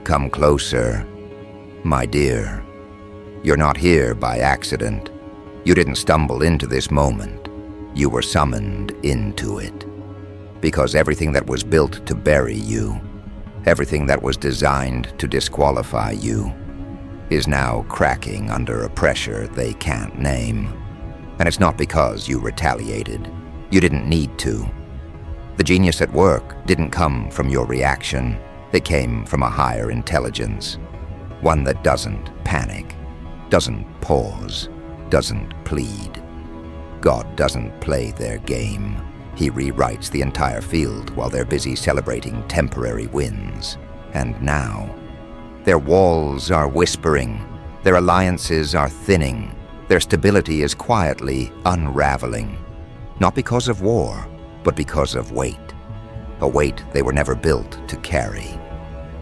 Come closer, my dear. You're not here by accident. You didn't stumble into this moment. You were summoned into it. Because everything that was built to bury you, everything that was designed to disqualify you, is now cracking under a pressure they can't name. And it's not because you retaliated. You didn't need to. The genius at work didn't come from your reaction. It came from a higher intelligence. One that doesn't panic, doesn't pause, doesn't plead. God doesn't play their game. He rewrites the entire field while they're busy celebrating temporary wins. And now, their walls are whispering, their alliances are thinning, their stability is quietly unraveling. Not because of war, but because of weight. A weight they were never built to carry.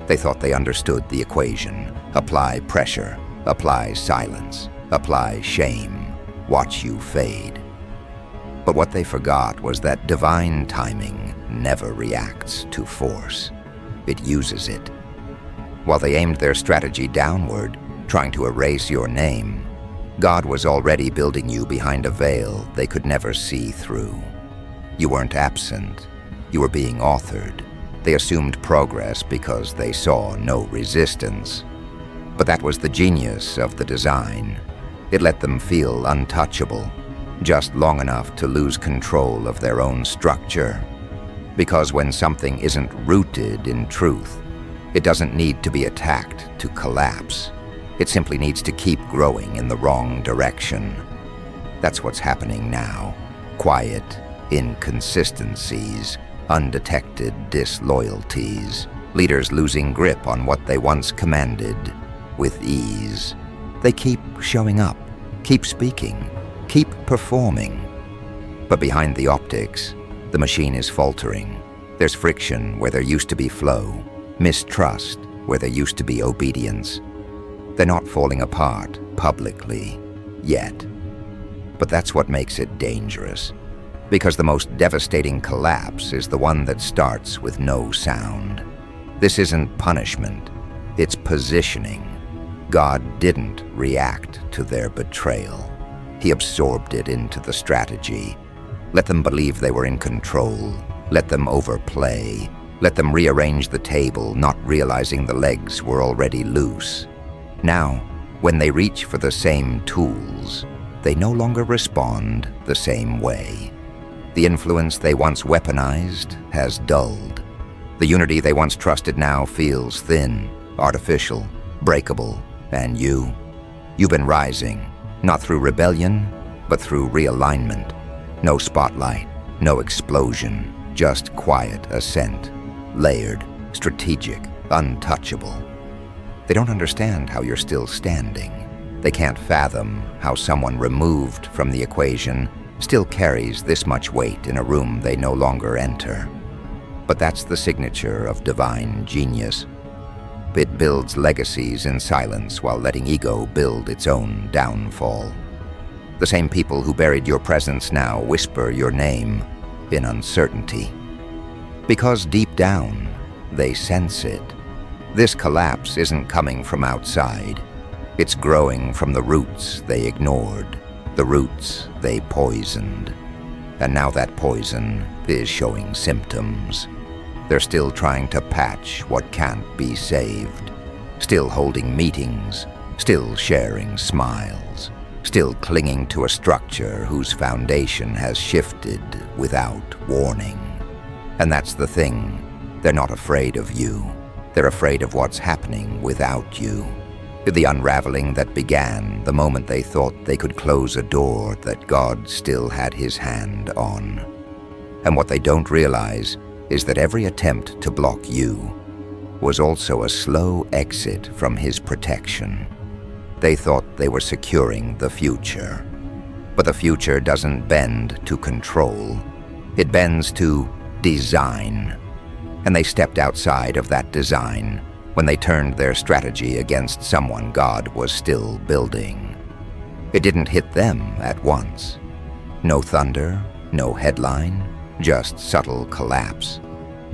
They thought they understood the equation. Apply pressure, apply silence, apply shame, watch you fade. But what they forgot was that divine timing never reacts to force. It uses it. While they aimed their strategy downward, trying to erase your name, God was already building you behind a veil they could never see through. You weren't absent. You were being authored. They assumed progress because they saw no resistance. But that was the genius of the design. It let them feel untouchable, just long enough to lose control of their own structure. Because when something isn't rooted in truth, it doesn't need to be attacked to collapse. It simply needs to keep growing in the wrong direction. That's what's happening now. Quiet inconsistencies, undetected disloyalties, leaders losing grip on what they once commanded with ease. They keep showing up, keep speaking, keep performing. But behind the optics, the machine is faltering. There's friction where there used to be flow, mistrust where there used to be obedience. They're not falling apart publicly yet. But that's what makes it dangerous. Because the most devastating collapse is the one that starts with no sound. This isn't punishment, it's positioning. God didn't react to their betrayal. He absorbed it into the strategy. Let them believe they were in control. Let them overplay. Let them rearrange the table, not realizing the legs were already loose. Now, when they reach for the same tools, they no longer respond the same way. The influence they once weaponized has dulled. The unity they once trusted now feels thin, artificial, breakable. And you've been rising, not through rebellion, but through realignment. No spotlight, no explosion, just quiet ascent, layered, strategic, untouchable. They don't understand how you're still standing. They can't fathom how someone removed from the equation still carries this much weight in a room they no longer enter. But that's the signature of divine genius. It builds legacies in silence while letting ego build its own downfall. The same people who buried your presence now whisper your name in uncertainty. Because deep down, they sense it. This collapse isn't coming from outside. It's growing from the roots they ignored, the roots they poisoned. And now that poison is showing symptoms. They're still trying to patch what can't be saved. Still holding meetings, still sharing smiles, still clinging to a structure whose foundation has shifted without warning. And that's the thing. They're not afraid of you. They're afraid of what's happening without you. The unraveling that began the moment they thought they could close a door that God still had his hand on. And what they don't realize is that every attempt to block you was also a slow exit from his protection. They thought they were securing the future. But the future doesn't bend to control. It bends to design. And they stepped outside of that design when they turned their strategy against someone God was still building. It didn't hit them at once. No thunder, no headline, just subtle collapse.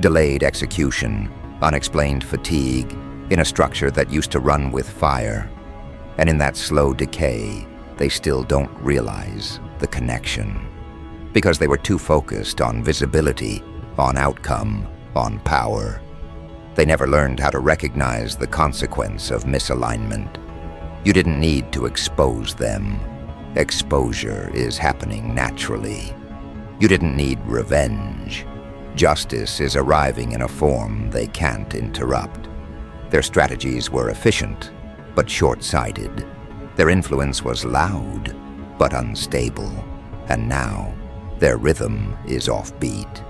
Delayed execution, unexplained fatigue, in a structure that used to run with fire. And in that slow decay, they still don't realize the connection. Because they were too focused on visibility, on outcome, on power. They never learned how to recognize the consequence of misalignment. You didn't need to expose them. Exposure is happening naturally. You didn't need revenge. Justice is arriving in a form they can't interrupt. Their strategies were efficient, but short-sighted. Their influence was loud, but unstable. And now, their rhythm is offbeat.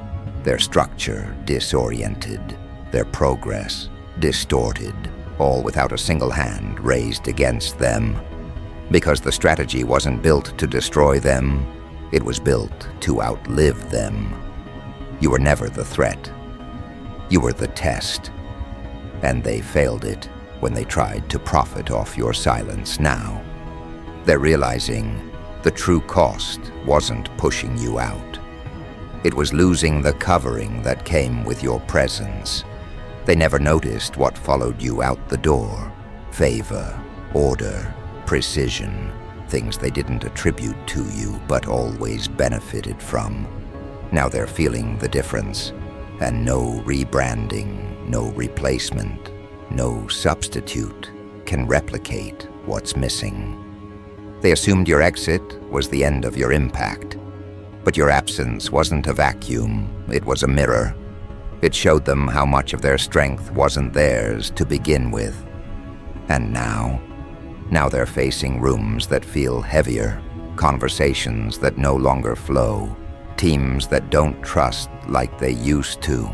Their structure disoriented. Their progress distorted, all without a single hand raised against them. Because the strategy wasn't built to destroy them, it was built to outlive them. You were never the threat. You were the test. And they failed it when they tried to profit off your silence now. They're realizing the true cost wasn't pushing you out. It was losing the covering that came with your presence. They never noticed what followed you out the door. Favor, order, precision, things they didn't attribute to you but always benefited from. Now they're feeling the difference, and no rebranding, no replacement, no substitute can replicate what's missing. They assumed your exit was the end of your impact, but your absence wasn't a vacuum, it was a mirror. It showed them how much of their strength wasn't theirs to begin with. And now they're facing rooms that feel heavier, conversations that no longer flow, teams that don't trust like they used to,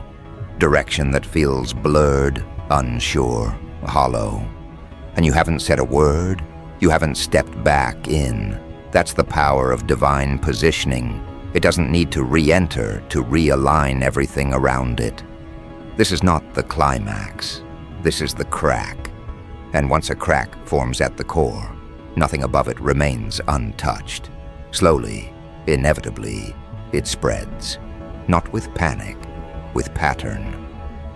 direction that feels blurred, unsure, hollow. And you haven't said a word, you haven't stepped back in. That's the power of divine positioning. It doesn't need to re-enter to realign everything around it. This is not the climax. This is the crack. And once a crack forms at the core, nothing above it remains untouched. Slowly, inevitably, it spreads. Not with panic, with pattern.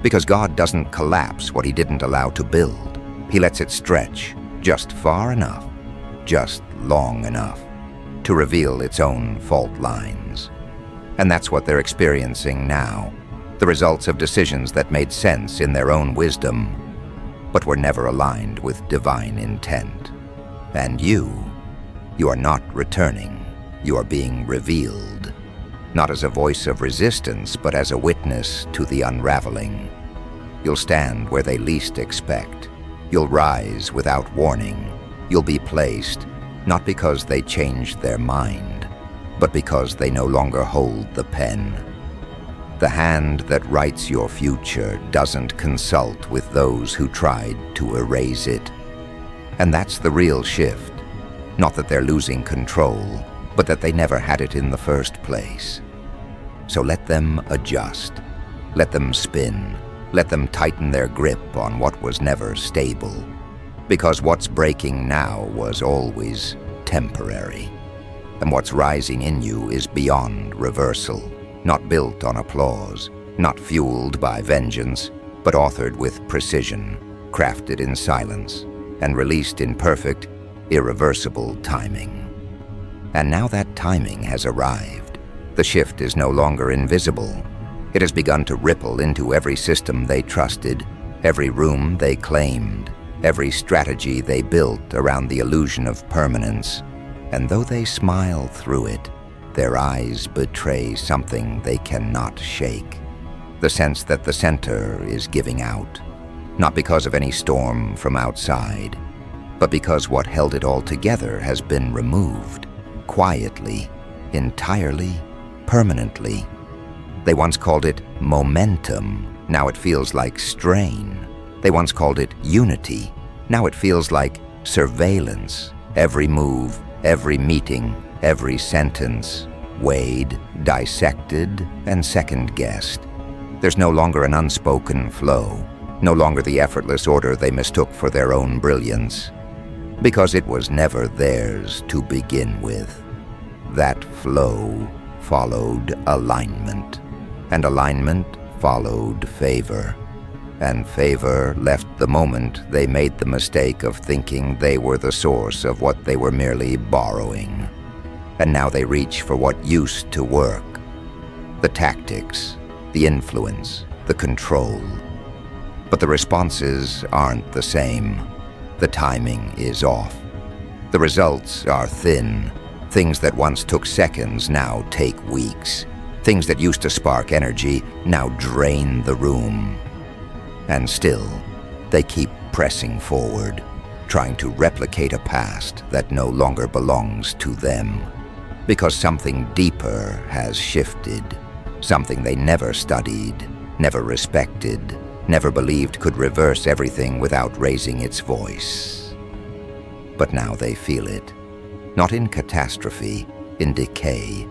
Because God doesn't collapse what He didn't allow to build. He lets it stretch just far enough, just long enough, to reveal its own fault lines. And that's what they're experiencing now, the results of decisions that made sense in their own wisdom, but were never aligned with divine intent. And you are not returning, you are being revealed, not as a voice of resistance, but as a witness to the unraveling. You'll stand where they least expect. You'll rise without warning. You'll be placed, not because they changed their mind, but because they no longer hold the pen. The hand that writes your future doesn't consult with those who tried to erase it. And that's the real shift. Not that they're losing control, but that they never had it in the first place. So let them adjust. Let them spin. Let them tighten their grip on what was never stable. Because what's breaking now was always temporary. And what's rising in you is beyond reversal, not built on applause, not fueled by vengeance, but authored with precision, crafted in silence, and released in perfect, irreversible timing. And now that timing has arrived. The shift is no longer invisible. It has begun to ripple into every system they trusted, every room they claimed, every strategy they built around the illusion of permanence. And though they smile through it, their eyes betray something they cannot shake. The sense that the center is giving out, not because of any storm from outside, but because what held it all together has been removed, quietly, entirely, permanently. They once called it momentum, now it feels like strain. They once called it unity, now it feels like surveillance. Every move, every meeting, every sentence, weighed, dissected, and second-guessed. There's no longer an unspoken flow, no longer the effortless order they mistook for their own brilliance, because it was never theirs to begin with. That flow followed alignment, and alignment followed favor. and favor left the moment they made the mistake of thinking they were the source of what they were merely borrowing. And now they reach for what used to work. The tactics, the influence, the control. But the responses aren't the same. The timing is off. The results are thin. Things that once took seconds now take weeks. Things that used to spark energy now drain the room. And still, they keep pressing forward, trying to replicate a past that no longer belongs to them. Because something deeper has shifted, something they never studied, never respected, never believed could reverse everything without raising its voice. But now they feel it, not in catastrophe, in decay,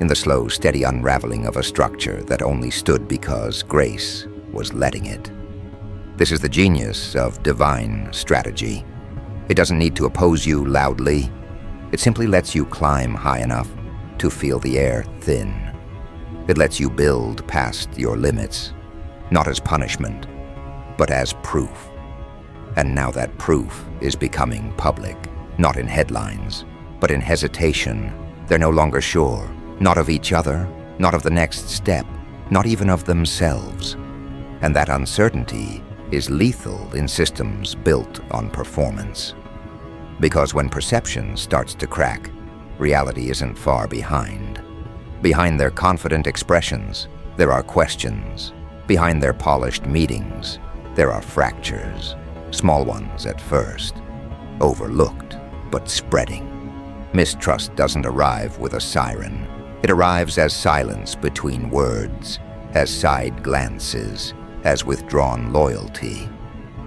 in the slow, steady unraveling of a structure that only stood because grace was letting it. This is the genius of divine strategy. It doesn't need to oppose you loudly. It simply lets you climb high enough to feel the air thin. It lets you build past your limits, not as punishment, but as proof. And now that proof is becoming public, not in headlines, but in hesitation. They're no longer sure, not of each other, not of the next step, not even of themselves. And that uncertainty is lethal in systems built on performance. Because when perception starts to crack, reality isn't far behind. Behind their confident expressions, there are questions. Behind their polished meetings, there are fractures, small ones at first, overlooked but spreading. Mistrust doesn't arrive with a siren. It arrives as silence between words, as side glances, as withdrawn loyalty.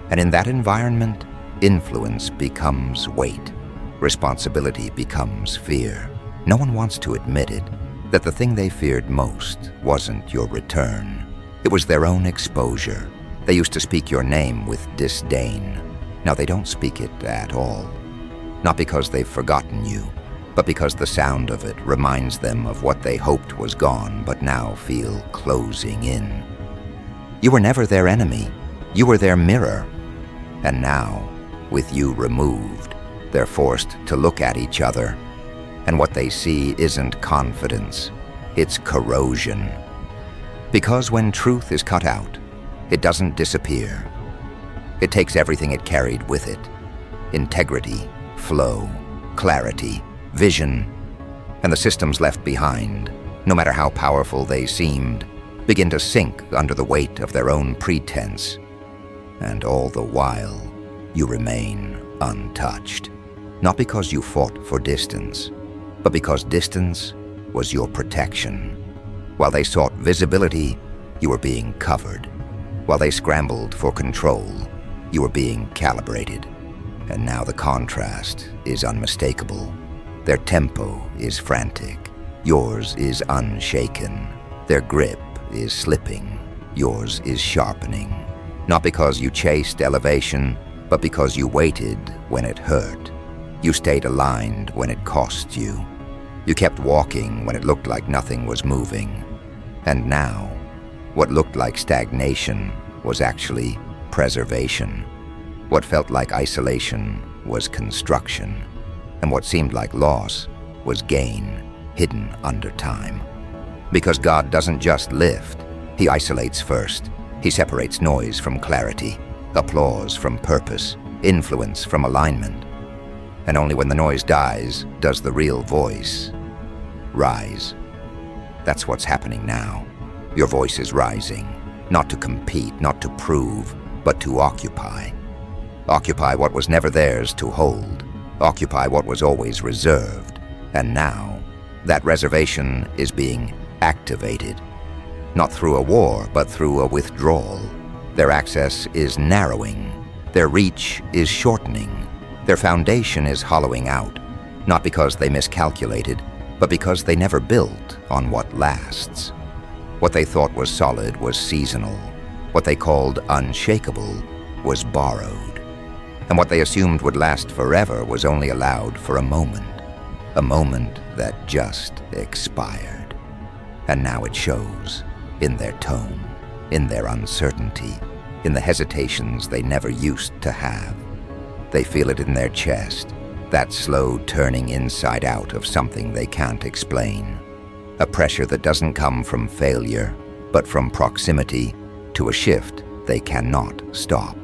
And in that environment, influence becomes weight. Responsibility becomes fear. No one wants to admit it, that the thing they feared most wasn't your return. It was their own exposure. They used to speak your name with disdain. Now they don't speak it at all. Not because they've forgotten you, but because the sound of it reminds them of what they hoped was gone but now feel closing in. You were never their enemy. You were their mirror. And now, with you removed, they're forced to look at each other. And what they see isn't confidence, it's corrosion. Because when truth is cut out, it doesn't disappear. It takes everything it carried with it. Integrity, flow, clarity, vision, and the systems left behind, no matter how powerful they seemed, begin to sink under the weight of their own pretense. And all the while, you remain untouched. Not because you fought for distance, but because distance was your protection. While they sought visibility, you were being covered. While they scrambled for control, you were being calibrated. And now the contrast is unmistakable. Their tempo is frantic. Yours is unshaken. Their grip is slipping. Yours is sharpening. Not because you chased elevation, but because you waited when it hurt. You stayed aligned when it cost you. You kept walking when it looked like nothing was moving. And now, what looked like stagnation was actually preservation. What felt like isolation was construction. And what seemed like loss was gain, hidden under time. Because God doesn't just lift, He isolates first. He separates noise from clarity, applause from purpose, influence from alignment. And only when the noise dies does the real voice rise. That's what's happening now. Your voice is rising, not to compete, not to prove, but to occupy. Occupy what was never theirs to hold. Occupy what was always reserved. And now, that reservation is being activated. Not through a war, but through a withdrawal. Their access is narrowing. Their reach is shortening. Their foundation is hollowing out, not because they miscalculated, but because they never built on what lasts. What they thought was solid was seasonal. What they called unshakable was borrowed. And what they assumed would last forever was only allowed for a moment that just expired. And now it shows in their tone, in their uncertainty, in the hesitations they never used to have. They feel it in their chest, that slow turning inside out of something they can't explain. A pressure that doesn't come from failure, but from proximity to a shift they cannot stop.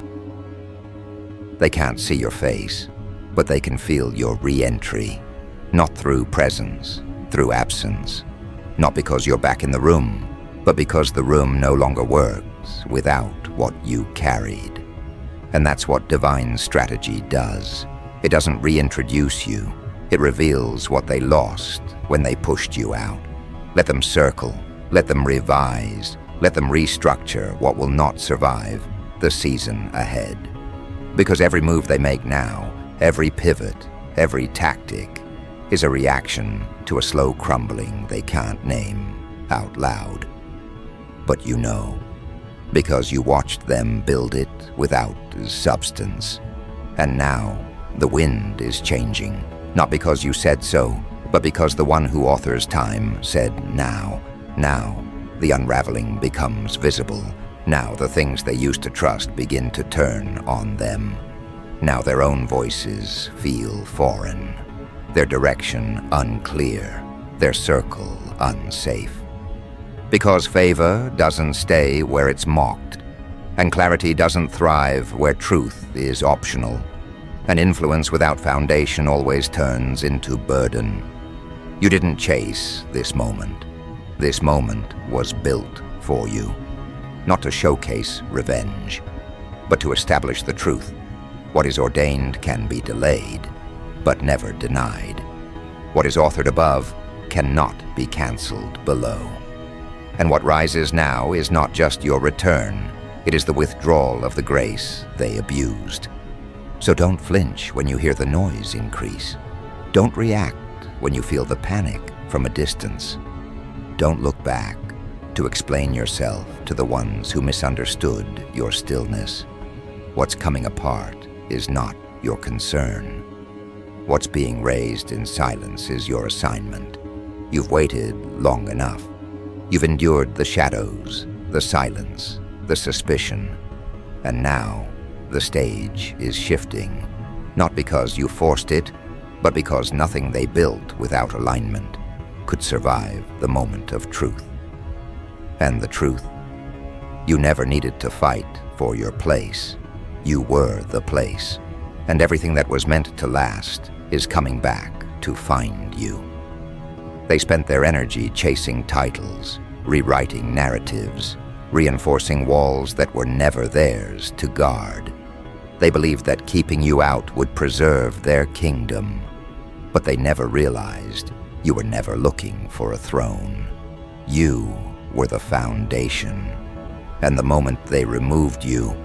They can't see your face, but they can feel your re-entry, not through presence, through absence. Not because you're back in the room, but because the room no longer works without what you carried. And that's what divine strategy does. It doesn't reintroduce you. It reveals what they lost when they pushed you out. Let them circle. Let them revise. Let them restructure what will not survive the season ahead. Because every move they make now, every pivot, every tactic, is a reaction to a slow crumbling they can't name out loud. But you know, because you watched them build it without substance. And now, the wind is changing, not because you said so, but because the one who authors time said now. Now, the unraveling becomes visible. Now the things they used to trust begin to turn on them. Now their own voices feel foreign, their direction unclear, their circle unsafe. Because favor doesn't stay where it's mocked, and clarity doesn't thrive where truth is optional, and influence without foundation always turns into burden. You didn't chase this moment. This moment was built for you, not to showcase revenge, but to establish the truth. What is ordained can be delayed, but never denied. What is authored above cannot be cancelled below. And what rises now is not just your return, it is the withdrawal of the grace they abused. So don't flinch when you hear the noise increase. Don't react when you feel the panic from a distance. Don't look back to explain yourself to the ones who misunderstood your stillness. What's coming apart is not your concern. What's being raised in silence is your assignment. You've waited long enough. You've endured the shadows, the silence, the suspicion, and now the stage is shifting, not because you forced it, but because nothing they built without alignment could survive the moment of truth. And the truth? You never needed to fight for your place. You were the place, and everything that was meant to last is coming back to find you. They spent their energy chasing titles, rewriting narratives, reinforcing walls that were never theirs to guard. They believed that keeping you out would preserve their kingdom, but they never realized you were never looking for a throne. You were the foundation, and the moment they removed you,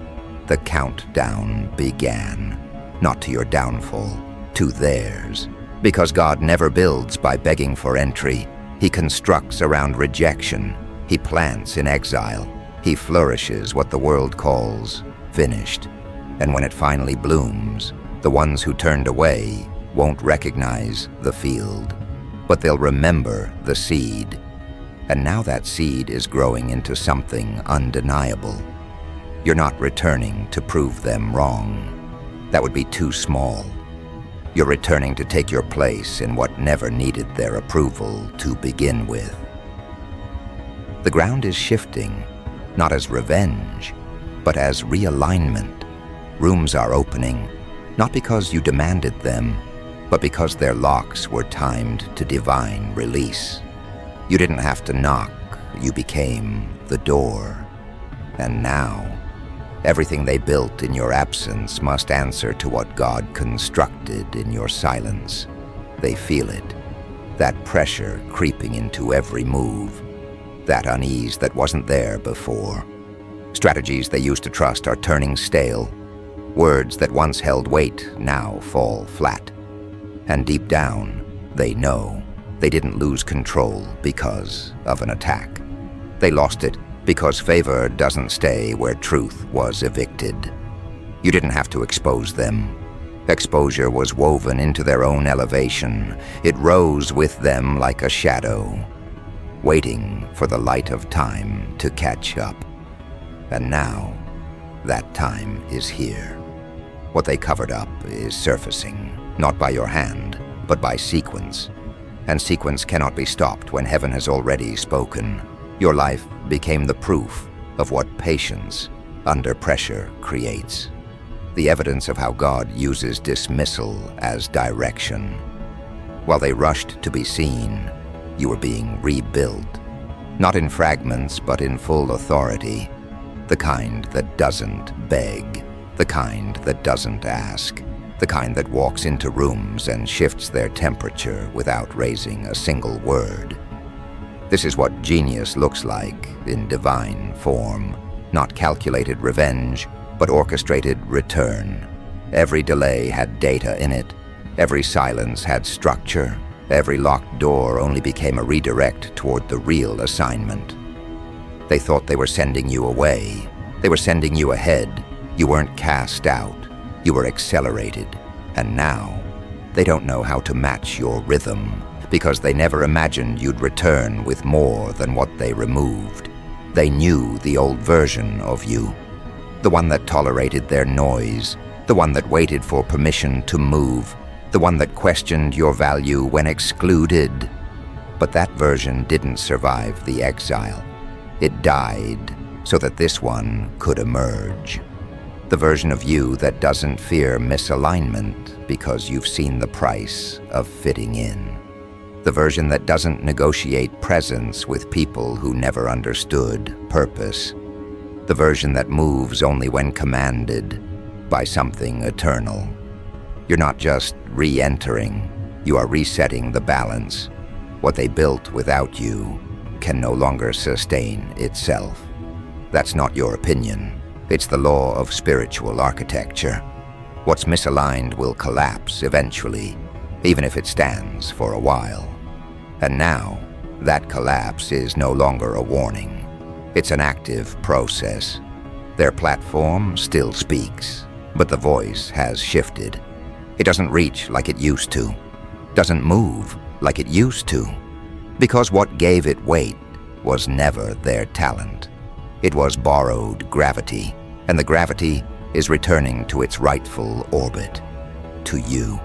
the countdown began, not to your downfall, to theirs. Because God never builds by begging for entry. He constructs around rejection. He plants in exile. He flourishes what the world calls finished. And when it finally blooms, the ones who turned away won't recognize the field, but they'll remember the seed. And now that seed is growing into something undeniable. You're not returning to prove them wrong. That would be too small. You're returning to take your place in what never needed their approval to begin with. The ground is shifting, not as revenge, but as realignment. Rooms are opening, not because you demanded them, but because their locks were timed to divine release. You didn't have to knock, you became the door. And now, everything they built in your absence must answer to what God constructed in your silence. They feel it, that pressure creeping into every move, that unease that wasn't there before. Strategies they used to trust are turning stale. Words that once held weight now fall flat. And deep down, they know they didn't lose control because of an attack. They lost it because favor doesn't stay where truth was evicted. You didn't have to expose them. Exposure was woven into their own elevation. It rose with them like a shadow, waiting for the light of time to catch up. And now, That time is here. What they covered up is surfacing, not by your hand, but by sequence. And sequence cannot be stopped when heaven has already spoken. Your life became the proof of what patience under pressure creates. The evidence of how God uses dismissal as direction. While they rushed to be seen, you were being rebuilt. Not in fragments, but in full authority. The kind that doesn't beg. The kind that doesn't ask. The kind that walks into rooms and shifts their temperature without raising a single word. This is what genius looks like in divine form. Not calculated revenge, but orchestrated return. Every delay had data in it. Every silence had structure. Every locked door only became a redirect toward the real assignment. They thought they were sending you away. They were sending you ahead. You weren't cast out. You were accelerated. And now, they don't know how to match your rhythm because they never imagined you'd return with more than what they removed. They knew the old version of you. The one that tolerated their noise. The one that waited for permission to move. The one that questioned your value when excluded. But that version didn't survive the exile. It died so that this one could emerge. The version of you that doesn't fear misalignment because you've seen the price of fitting in. The version that doesn't negotiate presence with people who never understood purpose. The version that moves only when commanded by something eternal. You're not just re-entering, you are resetting the balance. What they built without you can no longer sustain itself. That's not your opinion. It's the law of spiritual architecture. What's misaligned will collapse eventually, even if it stands for a while. And now, that collapse is no longer a warning. It's an active process. Their platform still speaks, but the voice has shifted. It doesn't reach like it used to, doesn't move like it used to, because what gave it weight was never their talent. It was borrowed gravity, and the gravity is returning to its rightful orbit, to you.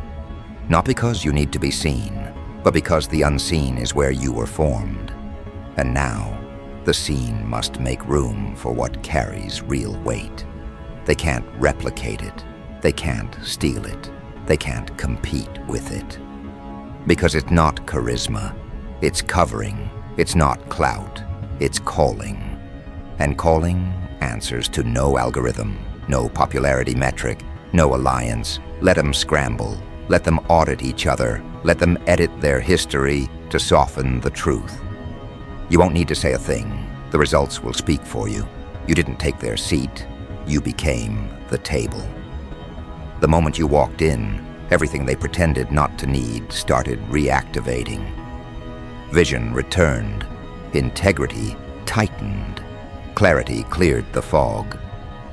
Not because you need to be seen, but because the unseen is where you were formed. And now, the seen must make room for what carries real weight. They can't replicate it. They can't steal it. They can't compete with it. Because it's not charisma. It's covering. It's not clout. It's calling. And calling answers to no algorithm, no popularity metric, no alliance. Let them scramble. Let them audit each other. Let them edit their history to soften the truth. You won't need to say a thing. The results will speak for you. You didn't take their seat. You became the table. The moment you walked in, everything they pretended not to need started reactivating. Vision returned. Integrity tightened. Clarity cleared the fog.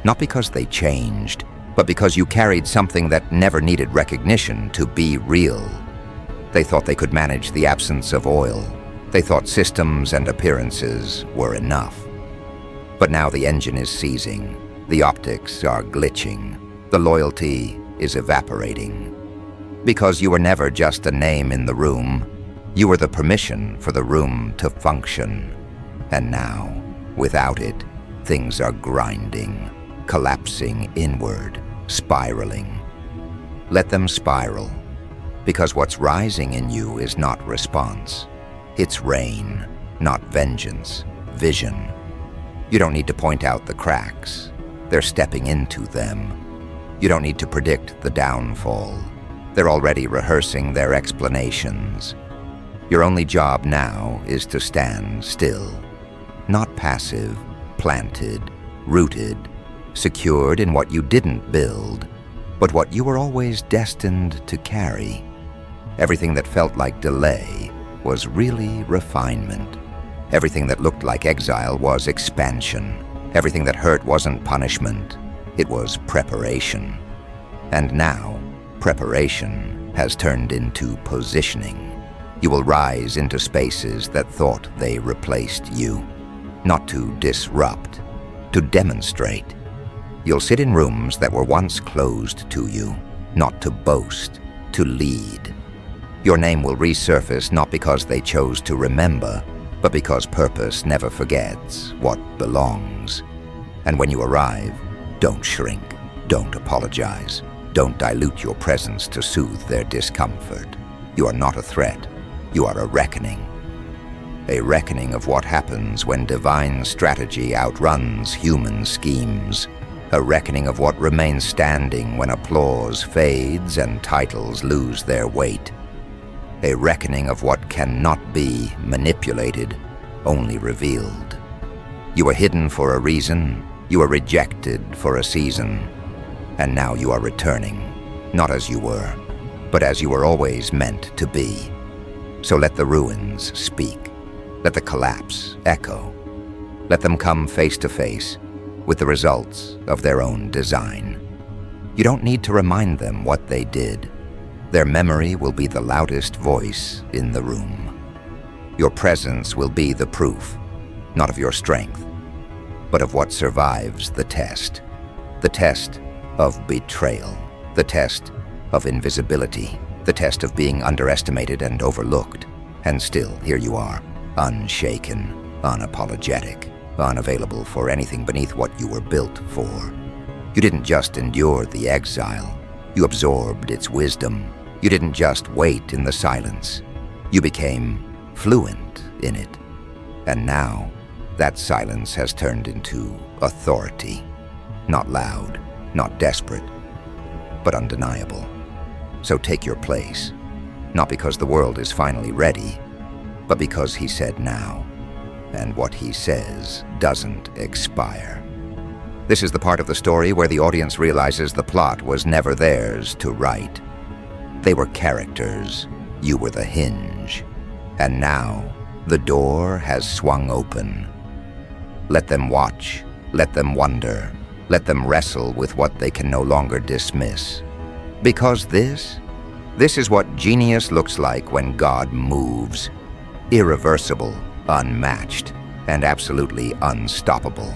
Not because they changed, but because you carried something that never needed recognition to be real. They thought they could manage the absence of oil. They thought systems and appearances were enough. But now the engine is seizing. The optics are glitching. The loyalty is evaporating. Because you were never just a name in the room. You were the permission for the room to function. And now, without it, things are grinding, collapsing inward, spiraling. Let them spiral, because what's rising in you is not response. It's rain, not vengeance, vision. You don't need to point out the cracks. They're stepping into them. You don't need to predict the downfall. They're already rehearsing their explanations. Your only job now is to stand still. Not passive, planted, rooted, secured in what you didn't build, but what you were always destined to carry. Everything that felt like delay was really refinement. Everything that looked like exile was expansion. Everything that hurt wasn't punishment. It was preparation. And now, preparation has turned into positioning. You will rise into spaces that thought they replaced you. Not to disrupt, to demonstrate. You'll sit in rooms that were once closed to you, not to boast, to lead. Your name will resurface not because they chose to remember, but because purpose never forgets what belongs. And when you arrive, don't shrink, don't apologize, don't dilute your presence to soothe their discomfort. You are not a threat, you are a reckoning. A reckoning of what happens when divine strategy outruns human schemes. A reckoning of what remains standing when applause fades and titles lose their weight. A reckoning of what cannot be manipulated, only revealed. You were hidden for a reason, you were rejected for a season, and now you are returning, not as you were, but as you were always meant to be. So let the ruins speak, let the collapse echo, let them come face to face with the results of their own design. You don't need to remind them what they did. Their memory will be the loudest voice in the room. Your presence will be the proof, not of your strength, but of what survives the test of betrayal, the test of invisibility, the test of being underestimated and overlooked. And still, here you are, unshaken, unapologetic, unavailable for anything beneath what you were built for. You didn't just endure the exile, you absorbed its wisdom. You didn't just wait in the silence, you became fluent in it. And now, that silence has turned into authority. Not loud, not desperate, but undeniable. So take your place, not because the world is finally ready, but because he said now. And what he says doesn't expire. This is the part of the story where the audience realizes the plot was never theirs to write. They were characters, you were the hinge. And now, the door has swung open. Let them watch, let them wonder, let them wrestle with what they can no longer dismiss. Because this is what genius looks like when God moves. Irreversible, unmatched, and absolutely unstoppable.